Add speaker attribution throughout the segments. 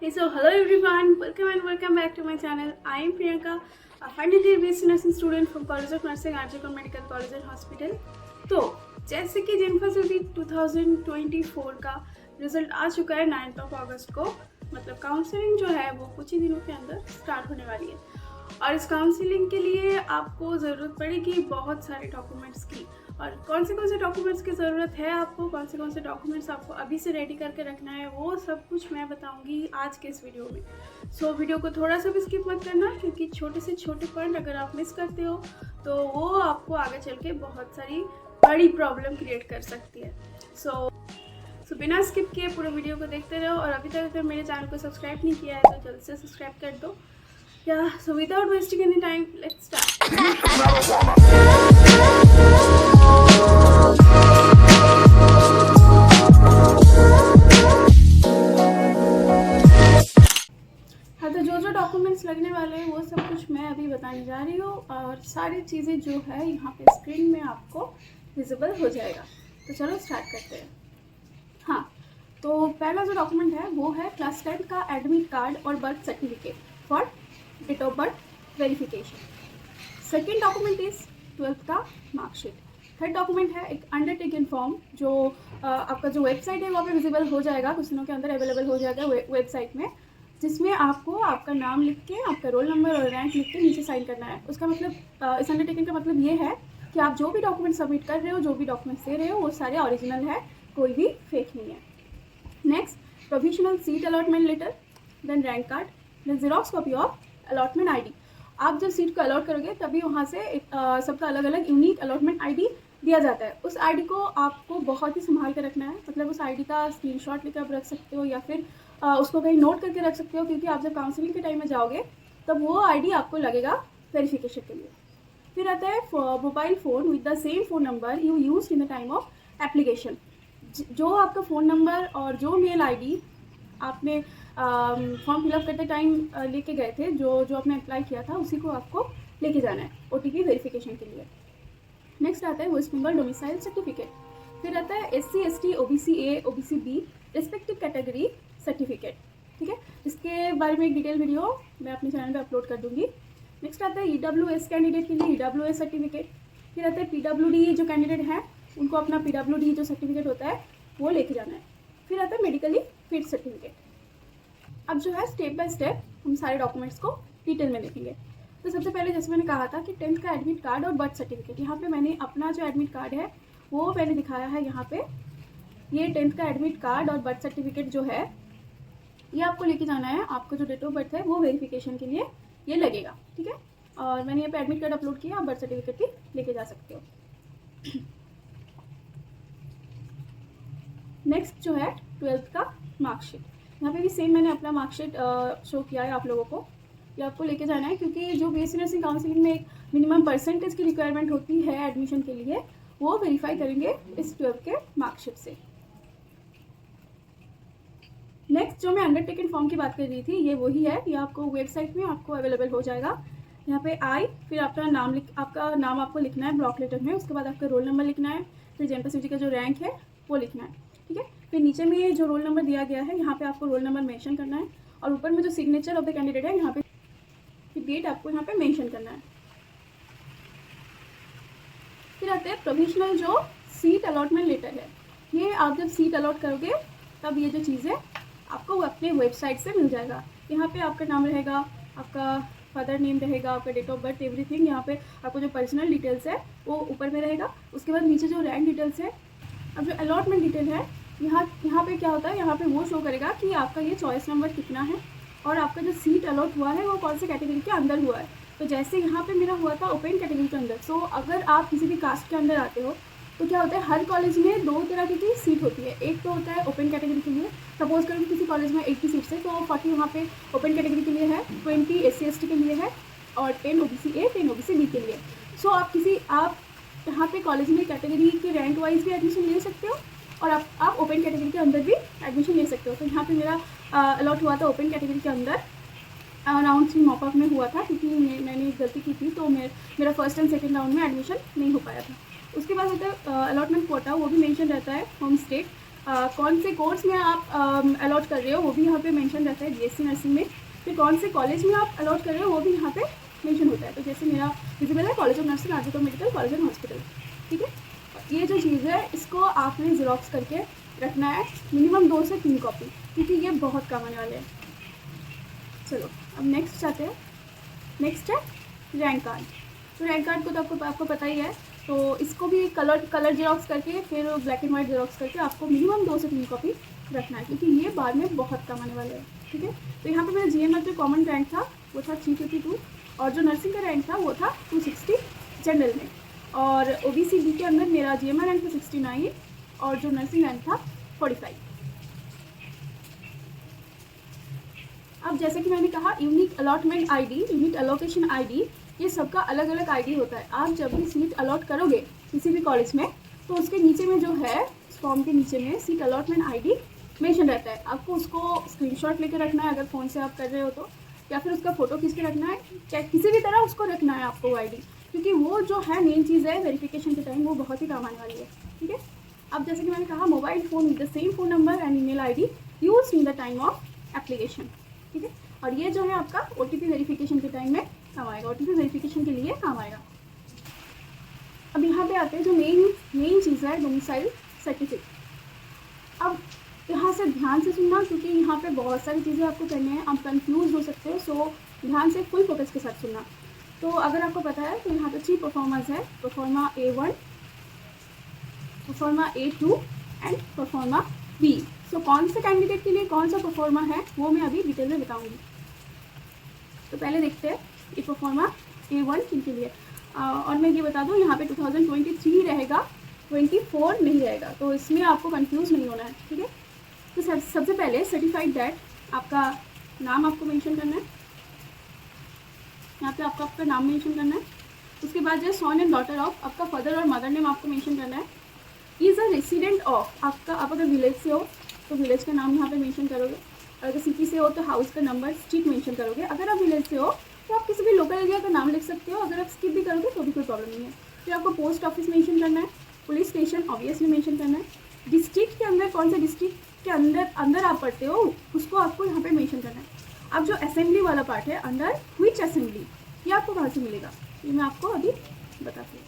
Speaker 1: Hey, so hello everyone, welcome and welcome back to my channel. I am Priyanka, a final year BSc nursing student from College of Nursing, RJ Medical College and Hospital. तो जैसे कि जनफरवरी 2024 का result आ चुका है 9 अगस्त को, मतलब counselling जो है वो कुछ ही दिनों के अंदर स्टार्ट होने वाली है और इस काउंसलिंग के लिए आपको ज़रूरत पड़ेगी बहुत सारे डॉक्यूमेंट्स की। और कौन से डॉक्यूमेंट्स की ज़रूरत है आपको, कौन से डॉक्यूमेंट्स आपको अभी से रेडी करके रखना है, वो सब कुछ मैं बताऊंगी आज के इस वीडियो में। सो वीडियो को थोड़ा सा भी स्किप मत करना, क्योंकि छोटे से छोटे पॉइंट अगर आप मिस करते हो तो वो आपको आगे चल के बहुत सारी बड़ी प्रॉब्लम क्रिएट कर सकती है। सो बिना स्किप किए पूरे वीडियो को देखते रहो, और अभी तक अगर मेरे चैनल को सब्सक्राइब नहीं किया है तो जल्द से सब्सक्राइब कर दो। So without wasting any time, let's start. तो जो डॉक्यूमेंट्स लगने वाले हैं वो सब कुछ मैं अभी बताने जा रही हूँ, और सारी चीज़ें जो है यहाँ पे स्क्रीन में आपको विजिबल हो जाएगा। तो चलो स्टार्ट करते हैं। तो पहला जो डॉक्यूमेंट है वो है क्लास 10 का एडमिट कार्ड और birth certificate for date of birth verification. Second document is 12th का मार्कशीट। थर्ड डॉक्यूमेंट है एक अंडरटेकन फॉर्म, जो आपका जो वेबसाइट है वहाँ पे विजिबल हो जाएगा, कुछ दिनों के अंदर अवेलेबल हो जाएगा वेबसाइट में, जिसमें आपको आपका नाम लिख के, आपका रोल नंबर और रैंक लिख के नीचे साइन करना है। उसका मतलब इस अंडरटेकिंग का मतलब ये है कि आप जो भी डॉक्यूमेंट सबमिट कर रहे हो, जो भी डॉक्यूमेंट्स दे रहे हो, वो सारे ओरिजिनल है, कोई भी फेक नहीं है। Next, provisional seat allotment letter, then rank card, then xerox copy of allotment ID. आप जब सीट को अलॉट करोगे तभी वहाँ से सबका अलग अलग यूनिक अलॉटमेंट आईडी दिया जाता है। उस आईडी को आपको बहुत ही संभाल कर रखना है, मतलब उस आईडी का स्क्रीनशॉट लेकर आप रख सकते हो, या फिर उसको कहीं नोट करके रख सकते हो, क्योंकि आप जब काउंसलिंग के टाइम में जाओगे तब वो आईडी आपको लगेगा वेरिफिकेशन के लिए। फिर आता है mobile phone with the same phone number you use in the time of application. जो आपका फ़ोन नंबर और जो मेल आईडी आपने फॉर्म फिलअप करते टाइम लेके गए थे, जो आपने अप्लाई किया था, उसी को आपको लेके जाना है OTP वेरिफिकेशन के लिए। नेक्स्ट आता है वेस्ट बंगाल डोमिसाइल सर्टिफिकेट। फिर आता है SC ST OBC A OBC B respective category certificate. ठीक है, इसके बारे में एक डिटेल वीडियो मैं अपने चैनल पे अपलोड कर दूंगी। नेक्स्ट आता है EWS कैंडिडेट के लिए EWS सर्टिफिकेट। फिर आता है PWD जो कैंडिडेट हैं उनको अपना PWD जो सर्टिफिकेट होता है वो लेके जाना है। फिर आता है मेडिकली फिट सर्टिफिकेट। अब जो है स्टेप बाय स्टेप हम सारे डॉक्यूमेंट्स को डिटेल में देखेंगे। तो सबसे पहले जैसे मैंने कहा था कि 10th का एडमिट कार्ड और बर्थ सर्टिफिकेट, यहाँ पे मैंने अपना जो एडमिट कार्ड है वो मैंने दिखाया है यहाँ पे। ये 10th का एडमिट कार्ड और बर्थ सर्टिफिकेट जो है ये आपको लेके जाना है। आपका जो डेट ऑफ बर्थ है वो वेरिफिकेशन के लिए ये लगेगा। ठीक है, और मैंने यहाँ पे एडमिट कार्ड अपलोड किया, आप बर्थ सर्टिफिकेट भी लेके जा सकते हो। नेक्स्ट जो है 12th का मार्कशीट। यहाँ पे भी सेम मैंने अपना मार्कशीट शो किया है आप लोगों को। ये आपको लेके जाना है, क्योंकि जो BSc नर्सिंग काउंसलिंग में एक मिनिमम परसेंटेज की रिक्वायरमेंट होती है एडमिशन के लिए, वो वेरीफाई करेंगे इस 12th के मार्कशीट से। नेक्स्ट जो मैं अंडरटेकन फॉर्म की बात कर रही थी, ये वही है। ये आपको वेबसाइट में आपको अवेलेबल हो जाएगा। यहाँ पे फिर आपका नाम आपको लिखना है ब्लॉक लेटर में, उसके बाद आपका रोल नंबर लिखना है, फिर जनपद का जो रैंक है वो लिखना है। ठीक है, फिर नीचे में जो रोल नंबर दिया गया है यहाँ पे आपको रोल नंबर मेंशन करना है, और ऊपर में जो सिग्नेचर ऑफ द कैंडिडेट है यहाँ पे, फिर डेट आपको यहाँ पे मेंशन करना है। फिर आते हैं प्रोविजनल जो सीट अलॉटमेंट लेटर है। ये आप जब सीट अलॉट करोगे तब ये जो चीज़ है आपको अपने वेबसाइट से मिल जाएगा। यहाँ पे आपका नाम रहेगा, आपका फादर नेम रहेगा, आपका डेट ऑफ बर्थ, एवरीथिंग। यहाँ पे आपको जो पर्सनल डिटेल्स है वो ऊपर में रहेगा। उसके बाद नीचे जो रैंक डिटेल्स है, अब जो अलॉटमेंट डिटेल है यहाँ पे क्या होता है, यहाँ पे वो शो करेगा कि आपका ये चॉइस नंबर कितना है और आपका जो सीट अलॉट हुआ है वो कौन से कैटेगरी के अंदर हुआ है। तो जैसे यहाँ पे मेरा हुआ था ओपन कैटेगरी के अंदर। सो अगर आप किसी भी कास्ट के अंदर आते हो तो क्या होता है, हर कॉलेज में 2 तरह की सीट होती है। एक तो होता है ओपन कैटेगरी के लिए, सपोज करो कि किसी कॉलेज में 80 सीट्स है तो 40 वहाँ पे ओपन कैटेगरी के लिए है, 20 SC ST के लिए है, और 10 OBC A 10 OBC B के लिए। सो आप यहाँ पे कॉलेज में कैटेगरी के रैंक वाइज भी एडमिशन ले सकते हो, और आप ओपन कैटेगरी के अंदर भी एडमिशन ले सकते हो। तो यहाँ पे मेरा अलॉट हुआ था ओपन कैटेगरी के अंदर, राउंड 3 मॉपअप में हुआ था, क्योंकि मैंने गलती की थी, तो मेरा फर्स्ट एंड सेकंड राउंड में एडमिशन नहीं हो पाया था। उसके बाद होता है अलॉटमेंट कोटा, वो भी मेंशन रहता है होम स्टेट। कौन से कोर्स में आप अलॉट कर रहे हो वो भी यहाँ पे मेंशन रहता है बीएससी नर्सिंग में। फिर कौन से कॉलेज में आप अलॉट कर रहे हो वो भी यहाँ पे मेंशन होता है। तो जैसे मेरा विजिबल है college of nursing RG Kar medical college and hospital, ठीक है। ये जो चीज़ है इसको आपने ज़ेरॉक्स करके रखना है, मिनिमम 2 से 3 कॉपी, क्योंकि ये बहुत काम आने वाले हैं। चलो अब नेक्स्ट आते हैं। नेक्स्ट है रैंक कार्ड। तो रैंक कार्ड को तो आपको पता ही है, तो इसको भी कलर जेरोक्स करके फिर ब्लैक एंड वाइट जेरोक्स करके आपको मिनिमम 2 से 3 कॉपी रखना है, क्योंकि ये बाद में बहुत काम आने वाले हैं, ठीक है। तो यहाँ पे मेरा जीएमएल जो कॉमन रैंक था वो था 352 और जो नर्सिंग का रैंक था वो था 260 जनरल में, और ओबीसी बी के अंदर मेरा जीएमएल रैंक था 69 और जो नर्सिंग रैंक था 45। अब जैसे कि मैंने कहा unique allotment ID, unique allocation ID, ये सबका अलग अलग आईडी होता है। आप जब भी सीट अलॉट करोगे किसी भी कॉलेज में तो उसके नीचे में जो है फॉर्म के नीचे में सीट अलॉटमेंट आईडी मेंशन रहता है। आपको उसको स्क्रीनशॉट लेके रखना है अगर फ़ोन से आप कर रहे हो तो, या फिर उसका फ़ोटो खींच के रखना है, क्या किसी भी तरह उसको रखना है आपको आईडी, क्योंकि वो जो है मेन चीज़ है वेरिफिकेशन के टाइम, वो बहुत ही काम आने वाली है, ठीक है। अब जैसे कि मैंने कहा mobile phone with the same phone number and email ID use in the time of application, ठीक है। और ये जो है आपका ओटीपी वेरिफिकेशन के टाइम में काम आएगा, ओटीपी वेरिफिकेशन के लिए काम आएगा। अब यहाँ पे आते हैं जो मेन चीज़ है डोमिसाइल सर्टिफिकेट। अब यहाँ से ध्यान से सुनना, क्योंकि यहाँ पे बहुत सारी चीज़ें आपको करनी है, आप कंफ्यूज हो सकते हो, सो ध्यान से फुल फोकस के साथ सुनना। तो अगर आपको पता है तो यहाँ पे 3 परफॉर्मर्स है, pro forma A1, pro forma A2 and pro forma B। सो कौन से कैंडिडेट के लिए कौन सा परफॉर्मा है वो मैं अभी डिटेल में बताऊँगी। तो पहले देखते हैं ये परफॉर्मा A1 किन के लिए। और मैं ये बता दूँ यहाँ पे 2023 रहेगा, 24 नहीं रहेगा, तो इसमें आपको कंफ्यूज नहीं होना है, ठीक है। तो सबसे पहले सर्टिफाइड दैट आपका नाम आपको मेंशन करना है, यहाँ पे आपका नाम मेंशन करना है। उसके बाद जो सन एंड डॉटर ऑफ आपका फादर और मदर नेम आपको मेंशन करना है। इज़ अ रेसिडेंट ऑफ आपका, आप अगर विलेज से हो तो विलेज का नाम यहाँ पे मेंशन करोगे, और अगर सिटी से हो तो हाउस का नंबर स्ट्रीट मेंशन करोगे। अगर आप विलेज से हो तो आप किसी भी लोकल एरिया का नाम लिख सकते हो, अगर आप स्किप भी करोगे तो भी कोई प्रॉब्लम नहीं है। फिर आपको पोस्ट ऑफिस मेंशन करना है, पुलिस स्टेशन ऑब्वियसली मेंशन करना है, डिस्ट्रिक्ट के अंदर कौन से डिस्ट्रिक्ट के अंदर आप पढ़ते हो उसको आपको यहाँ पे मेंशन करना है। अब जो असेंबली वाला पार्ट है, अंडर व्हिच असेंबली, ये आपको कहाँ से मिलेगा ये मैं आपको अभी बताती हूँ।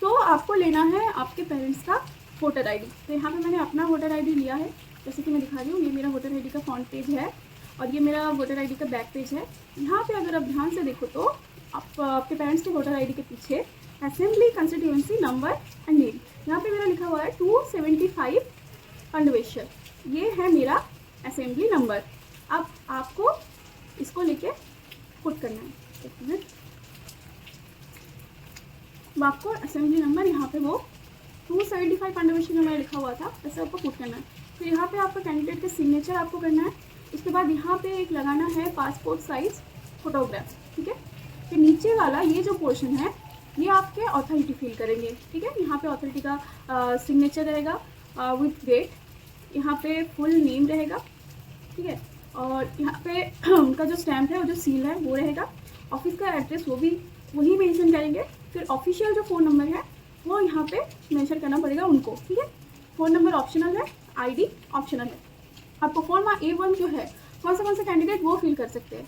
Speaker 1: तो आपको लेना है आपके पेरेंट्स का वोटर आईडी। तो यहाँ पे मैंने अपना वोटर आईडी लिया है, जैसे कि मैं दिखा रही हूँ, ये मेरा वोटर आईडी का फ्रंट पेज है और ये मेरा वोटर आईडी का बैक पेज है। यहाँ पे अगर आप ध्यान से देखो तो आपके पेरेंट्स के वोटर आईडी के पीछे assembly constituency number and name, यहाँ पे मेरा लिखा हुआ है 275 पंडवेश्वर, ये है मेरा असेंबली नंबर। अब आपको इसको लेके पुट करना है, एक मिनट। आपको असेंबली नंबर यहाँ पे वो 275 पंडवेश्वर जो मैंने लिखा हुआ था ऐसे आपको पुट करना है। फिर यहाँ पे आपका कैंडिडेट का सिग्नेचर आपको करना है। उसके बाद यहाँ पे एक लगाना है पासपोर्ट साइज फोटोग्राफ, ठीक है। फिर नीचे वाला ये जो पोर्शन है ये आपके अथॉरिटी फिल करेंगे, ठीक है। यहाँ पे अथॉरिटी का सिग्नेचर रहेगा विथ डेट, यहाँ पे फुल नेम रहेगा, ठीक है। और यहाँ पे उनका जो स्टैम्प है और जो सील है वो रहेगा। ऑफिस का एड्रेस वो भी वही मेंशन करेंगे। फिर ऑफिशियल जो फ़ोन नंबर है वो यहाँ पे मेंशन करना पड़ेगा उनको, ठीक है। फ़ोन नंबर ऑप्शनल है, आईडी ऑप्शनल है। अब परफॉर्मा A1 जो है कौन से कैंडिडेट वो फिल कर सकते हैं,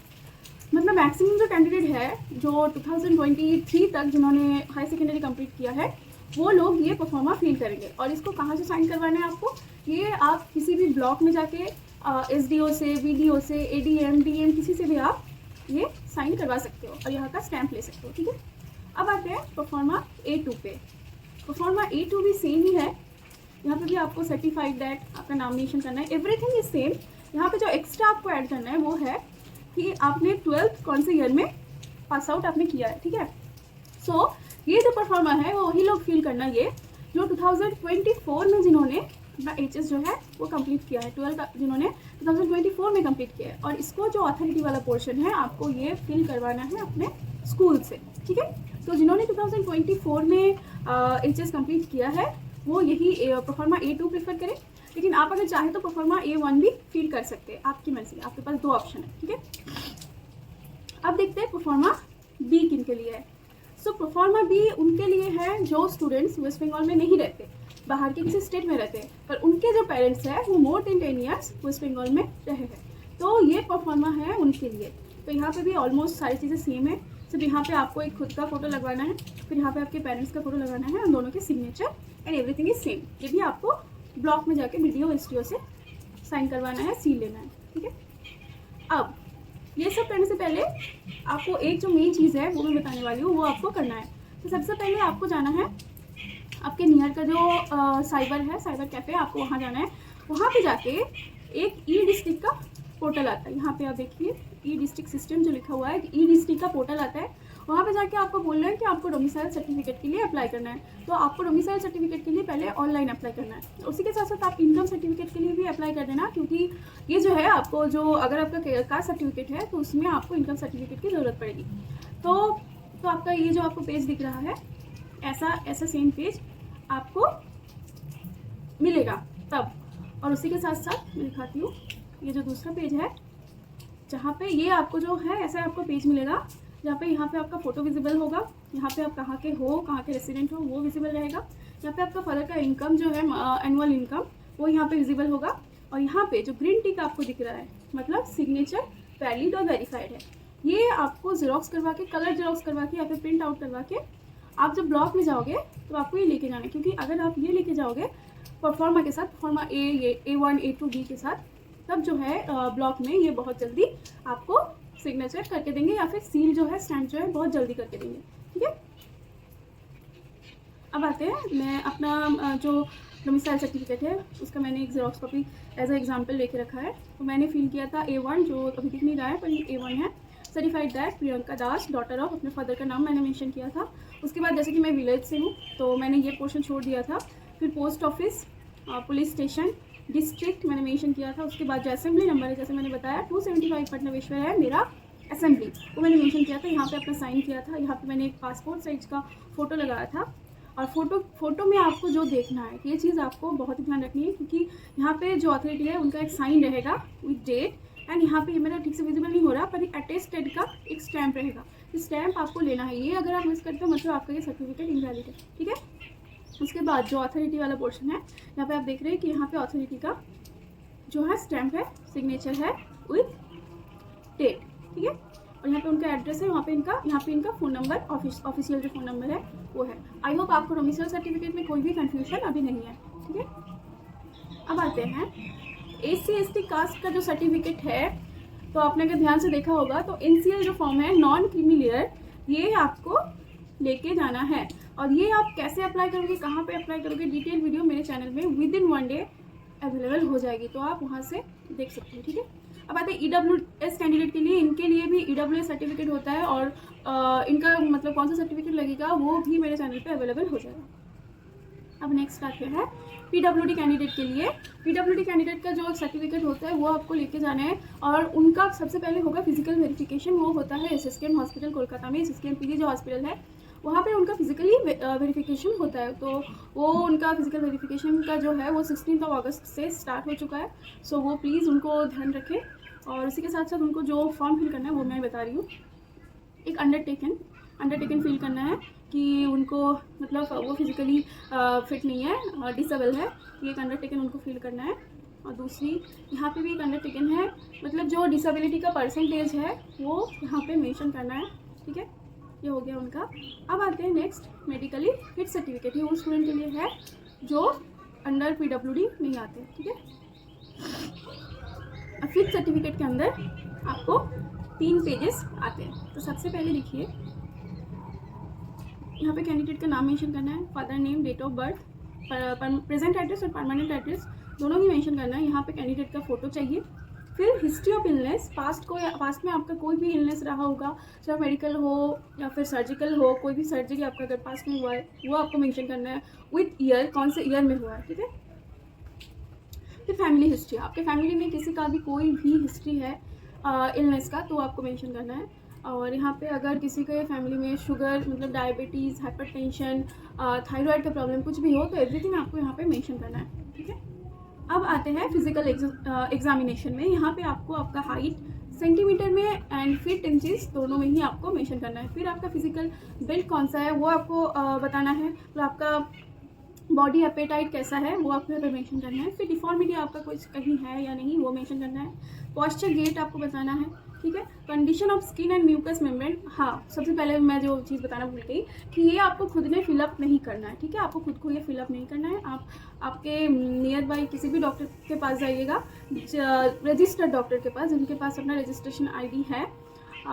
Speaker 1: मतलब मैक्सिमम जो कैंडिडेट है जो 2023 तक जिन्होंने हाई सेकेंडरी कंप्लीट किया है वो लोग ये परफॉर्मा फिल करेंगे। और इसको कहाँ से साइन करवाना है आपको, ये आप किसी भी ब्लॉक में जाके SDO से, BDO से, ADM, DM किसी से भी आप ये साइन करवा सकते हो और यहाँ का स्टैंप ले सकते हो, ठीक है। अब आते हैं परफॉर्मा A2 पे। परफॉर्मा A2 भी सेम ही है, यहाँ पे भी आपको सर्टिफाइड दैट आपका नाम मेंशन करना है, एवरीथिंग इज सेम। यहाँ पे जो एक्स्ट्रा आपको ऐड करना है वो है कि आपने 12th कौन से ईयर में पास आउट आपने किया है, ठीक है। सो ये जो परफॉर्मा है वो वही लोग फील करना, ये जो 2024 में जिन्होंने अपना HS जो है वो कंप्लीट किया है, 12 जिन्होंने 2024 में कंप्लीट किया है। और इसको जो अथॉरिटी वाला पोर्शन है आपको ये फिल करवाना है अपने स्कूल से, ठीक है। तो जिन्होंने 2024 में HS कंप्लीट किया है वो यही परफॉर्मा A2 प्रेफर करें, लेकिन आप अगर चाहें तो परफॉर्मा A1 भी फिल कर सकते हैं, आपकी मर्जी, आपके पास 2 ऑप्शन है, ठीक है। अब देखते हैं परफॉर्मा B किन के लिए है। सो परफॉर्मा B उनके लिए है जो स्टूडेंट्स वेस्ट बंगाल में नहीं रहते, बाहर के किसी स्टेट में रहते हैं, पर उनके जो पेरेंट्स हैं वो more than 10 years West Bengal में रहे हैं, तो ये परफॉर्मा है उनके लिए। तो यहाँ पे भी ऑलमोस्ट सारी चीज़ें सेम है, सिर्फ यहाँ पे आपको एक खुद का फ़ोटो लगवाना है, फिर यहाँ पे आपके पेरेंट्स का फ़ोटो लगाना है, उन दोनों के signature and everything is same. ये भी आपको ब्लॉक में जाके वीडियो एसटीओ से साइन करवाना है, सील लेना है, ठीक है। अब ये सब करने से पहले आपको एक जो मेन चीज़ है वो मैं बताने वाली हूँ, वो आपको करना है। तो सबसे पहले आपको जाना है आपके नियर का जो साइबर है, साइबर कैफ़े, आपको वहाँ जाना है। वहाँ पे जाके एक ई डिस्ट्रिक्ट का पोर्टल आता है, यहाँ पे आप देखिए ई डिस्ट्रिक्ट सिस्टम जो लिखा हुआ है, ई डिस्ट्रिक्ट का पोर्टल आता है। वहाँ पे जाके आपको बोलना है कि आपको डोमिसाइल सर्टिफिकेट के लिए अप्लाई करना है। तो आपको डोमिसाइल सर्टिफिकेट के लिए पहले ऑनलाइन अप्लाई करना है, उसी के साथ साथ आप इनकम सर्टिफिकेट के लिए भी अप्लाई कर देना, क्योंकि ये जो है आपको जो अगर आपका कास्ट सर्टिफिकेट है तो उसमें आपको इनकम सर्टिफिकेट की ज़रूरत पड़ेगी। तो आपका ये जो आपको पेज दिख रहा है, ऐसा सेम पेज आपको मिलेगा तब। और उसी के साथ साथ मैं दिखाती हूँ, ये जो दूसरा पेज है जहाँ पे ये आपको जो है ऐसा आपको पेज मिलेगा, जहाँ पे यहाँ पे आपका फ़ोटो विजिबल होगा, यहाँ पे आप कहाँ के हो, कहाँ के रेसिडेंट हो वो विजिबल रहेगा, यहाँ पे आपका फादर का इनकम जो है एनुअल इनकम वो यहाँ पे विजिबल होगा, और यहाँ पे जो ग्रीन टिक आपको दिख रहा है मतलब सिग्नेचर वैलिड और वेरीफाइड है, ये आपको जेरोक्स करवा के, कलर जेरोक्स करवा के या फिर प्रिंट आउट करवा के आप जब ब्लॉक में जाओगे तो आपको ये लेके जाना है, क्योंकि अगर आप ये लेके जाओगे परफॉर्मा के साथ, परफॉर्मा A1 A2 B के साथ, तब जो है ब्लॉक में ये बहुत जल्दी आपको सिग्नेचर करके देंगे, या फिर सील जो है स्टैम्प जो है बहुत जल्दी करके देंगे, ठीक है। अब आते हैं, मैं अपना जो डोमिसाइल सर्टिफिकेट है उसका मैंने एक xerox copy as a example लेके रखा है। तो मैंने फिल किया था A1, जो अभी दिख नहीं रहा है पर ये A1 है, certified that Priyanka Das, daughter of, अपने फादर का नाम मैंने मेंशन किया था। उसके बाद जैसे कि मैं विलेज से हूँ तो मैंने ये पोर्शन छोड़ दिया था। फिर post office, police station, district मैंने मेंशन किया था। उसके बाद जो असेंबली नंबर है, जैसे मैंने बताया 275 पटनावेश्वर है मेरा असेंबली, वो मैंने मेंशन किया था, यहाँ पे अपना साइन किया था। यहाँ पे मैंने एक पासपोर्ट साइज का फ़ोटो लगाया था। और फ़ोटो में आपको जो देखना है, ये चीज़ आपको बहुत ही ध्यान रखनी है, क्योंकि यहाँ पे जो अथॉरिटी है उनका एक साइन रहेगा विथ डेट, एंड यहाँ पे ये मेरा ठीक से विजिबल नहीं हो रहा पर अटेस्टेड का एक स्टैम्प रहेगा, इस स्टैम्प आपको लेना है। ये अगर आप मिस करते हो मतलब आपका ये सर्टिफिकेट इनवैलिड है, ठीक है। उसके बाद जो अथॉरिटी वाला पोर्शन है, यहाँ पे आप देख रहे हैं कि यहाँ पे अथॉरिटी का जो है स्टैम्प है, सिग्नेचर है विथ डेट, ठीक है। और यहाँ पे उनका एड्रेस है, यहाँ पे इनका फ़ोन नंबर, ऑफिशियल जो फ़ोन नंबर है वो है। आई होप आपको डोमिसाइल सर्टिफिकेट में कोई भी कन्फ्यूजन अभी नहीं है, ठीक है। अब आते हैं SC/ST कास्ट का जो सर्टिफिकेट है, तो आपने अगर ध्यान से देखा होगा तो NCL जो फॉर्म है, नॉन क्रीमी लेयर, ये आपको लेके जाना है। और ये आप कैसे अप्लाई करोगे, कहाँ पे अप्लाई करोगे, डिटेल वीडियो मेरे चैनल में विद इन 1 डे अवेलेबल हो जाएगी, तो आप वहाँ से देख सकते हैं, ठीक है। अब आते हैं EWS कैंडिडेट के लिए, इनके लिए भी EWS सर्टिफिकेट होता है, और इनका मतलब कौन सा सर्टिफिकेट लगेगा वो भी मेरे चैनल पे अवेलेबल हो जाएगा। अब नेक्स्ट आते हैं PWD कैंडिडेट के लिए। PWD कैंडिडेट का जो सर्टिफिकेट होता है वो आपको लेके जाना है, और उनका सबसे पहले होगा फिजिकल वेरिफिकेशन। वो होता है SSKM हॉस्पिटल कोलकाता में, SSKM PG जो हॉस्पिटल है वहाँ पे उनका फिजिकली वेरिफिकेशन होता है। तो वो उनका फिजिकल वेरिफिकेशन का जो है वो 16 अगस्त से स्टार्ट हो चुका है, सो वो प्लीज़ उनको ध्यान रखें। और इसी के साथ साथ उनको जो फॉर्म फिल करना है वो मैं बता रही हूँ। एक अंडरटेकन फिल करना है कि उनको मतलब वो फिजिकली फिट नहीं है, डिसेबल है, ये एक अंडरटेकन उनको फिल करना है। और दूसरी यहाँ पे भी एक अंडरटेकन है, मतलब जो डिसेबिलिटी का परसेंटेज है वो यहाँ पे मेंशन करना है, ठीक है। ये हो गया उनका। अब आते हैं नेक्स्ट, मेडिकली फिट सर्टिफिकेट। ये उन स्टूडेंट के लिए है जो अंडर PWD नहीं आते, ठीक है। फिट सर्टिफिकेट के अंदर आपको 3 पेजेस आते हैं। तो सबसे पहले देखिए, यहाँ पे कैंडिडेट का नाम मेंशन करना है, father name, date of birth, present address और परमानेंट एड्रेस दोनों ही मेंशन करना है। यहाँ पे कैंडिडेट का फ़ोटो चाहिए। फिर हिस्ट्री ऑफ इलनेस, पास्ट में आपका कोई भी इलनेस रहा होगा, चाहे मेडिकल हो या फिर सर्जिकल हो, कोई भी सर्जरी आपका अगर पास्ट में हुआ है वो आपको मेंशन करना है विथ ईयर, कौन से ईयर में हुआ है, ठीक है। फिर फैमिली हिस्ट्री, आपके फैमिली में किसी का भी कोई भी हिस्ट्री है इलनेस का तो आपको मेंशन करना है। और यहाँ पे अगर किसी के फैमिली में शुगर मतलब डायबिटीज़, हाइपरटेंशन, थायराइड का प्रॉब्लम कुछ भी हो तो एवरीथिंग आपको यहाँ पे मेंशन करना है, ठीक है। अब आते हैं फिजिकल एग्जामिनेशन में। यहाँ पे आपको आपका हाइट सेंटीमीटर में एंड फीट इंचेस दोनों में ही आपको मेंशन करना है। फिर आपका फिजिकल बिल्ड कौन सा है वो आपको बताना है। तो आपका बॉडी एपेटाइट कैसा है वो आपको यहाँ पे मेंशन करना है। फिर डिफॉर्मिटी आपका कुछ कहीं है या नहीं वो मेंशन करना है। पॉस्चर गेट आपको बताना है, ठीक है। Condition of skin and mucous membrane, हाँ सबसे पहले मैं जो चीज़ बताना भूल गई कि ये आपको खुद ने फिलअप नहीं करना है, ठीक है। आपको खुद को ये फिलअप नहीं करना है। आप आपके नियर बाई किसी भी डॉक्टर के पास जाइएगा, रजिस्टर्ड डॉक्टर के पास, जिनके पास अपना रजिस्ट्रेशन ID है,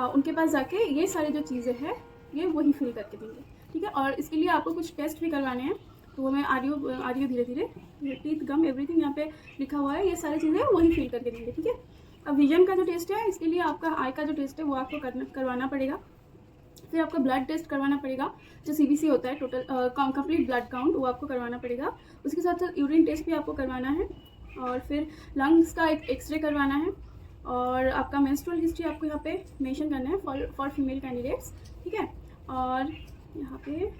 Speaker 1: उनके पास जाके ये सारी जो चीज़ें हैं ये वही फिल करके देंगे, ठीक है। और इसके लिए आपको कुछ टेस्ट भी करवाने हैं, तो वो मैं आडियो धीरे धीरे टीथ गम एवरीथिंग यहाँ पे लिखा हुआ है, ये सारी चीज़ें वही फिल करके देंगे, ठीक है। अब विजन का जो टेस्ट है, इसके लिए आपका आई का जो टेस्ट है वो आपको करवाना पड़ेगा। फिर आपका ब्लड टेस्ट करवाना पड़ेगा, जो CBC होता है, टोटल कंप्लीट ब्लड काउंट, वो आपको करवाना पड़ेगा। उसके साथ साथ यूरिन टेस्ट भी आपको करवाना है। और फिर लंग्स का एक एक्सरे करवाना है। और आपका मेंस्ट्रुअल हिस्ट्री आपको यहाँ पे मेंशन करना है फॉर फीमेल कैंडिडेट्स, ठीक है। और यहाँ पे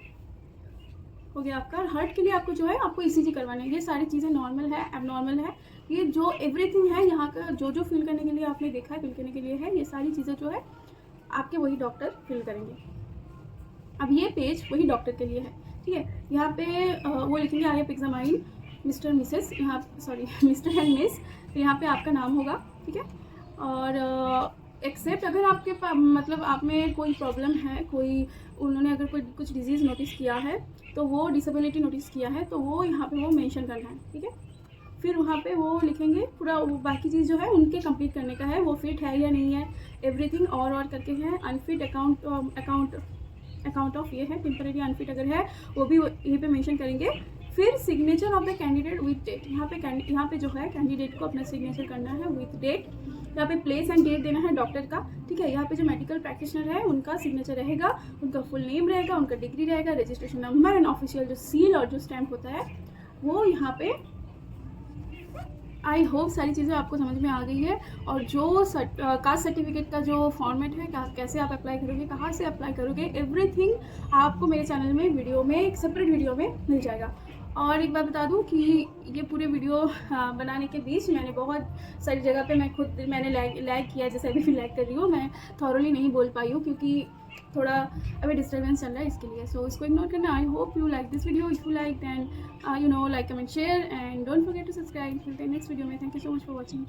Speaker 1: हो गया आपका हार्ट के लिए आपको जो है आपको ECG करवाना है। ये सारी चीज़ें नॉर्मल है, एबनॉर्मल है, ये जो एवरीथिंग है यहाँ का जो फिल करने के लिए आपने देखा है, फिल करने के लिए है, ये सारी चीज़ें जो है आपके वही डॉक्टर फिल करेंगे। अब ये पेज वही डॉक्टर के लिए है, ठीक है। यहाँ पे वो लिखेंगे I have examined mister Mrs, यहाँ सॉरी मिस्टर एंड मिस, तो यहाँ पे आपका नाम होगा, ठीक है। और एक्सेप्ट अगर आपके मतलब आप में कोई प्रॉब्लम है, कोई उन्होंने अगर कोई कुछ डिजीज़ नोटिस किया है, तो वो डिसेबिलिटी नोटिस किया है, तो वो यहाँ पे वो मेंशन करना है, ठीक है। फिर वहाँ पे वो लिखेंगे पूरा, वो बाकी चीज़ जो है उनके कंप्लीट करने का है, वो फिट है या नहीं है, एवरीथिंग और करके है। अनफिट अकाउंट ऑफ ये है, टेम्परेरी अनफिट अगर है वो भी यहीं पे मेंशन करेंगे। फिर signature of the candidate with date, यहाँ पे जो है कैंडिडेट को अपना सिग्नेचर करना है विथ डेट। यहाँ पे प्लेस एंड डेट देना है डॉक्टर का, ठीक है। यहाँ पे जो मेडिकल प्रैक्टिशनर है उनका सिग्नेचर रहेगा, उनका फुल नेम रहेगा, उनका डिग्री रहेगा, रजिस्ट्रेशन नंबर एंड ऑफिशियल जो सील और जो स्टैम्प होता है वो यहाँ पे। आई होप सारी चीज़ें आपको समझ में आ गई है। और जो कास्ट सर्टिफिकेट का जो फॉर्मेट है, कैसे आप अप्लाई करोगे, कहाँ से अप्लाई करोगे, एवरीथिंग आपको मेरे चैनल में वीडियो में, एक सेपरेट वीडियो में मिल जाएगा। और एक बात बता दूं कि ये पूरे वीडियो बनाने के बीच मैंने बहुत सारी जगह पे मैंने लैग किया, जैसे अभी भी लैग कर रही हूँ, मैं थॉरोली नहीं बोल पाई हूँ क्योंकि थोड़ा अभी डिस्टर्बेंस चल रहा है इसके लिए। सो इसको इग्नोर करना। I hope you like this video. If you like then like, comment, share and don't forget to subscribe. मिलते हैं नेक्स्ट वीडियो में। Thank you so much for watching.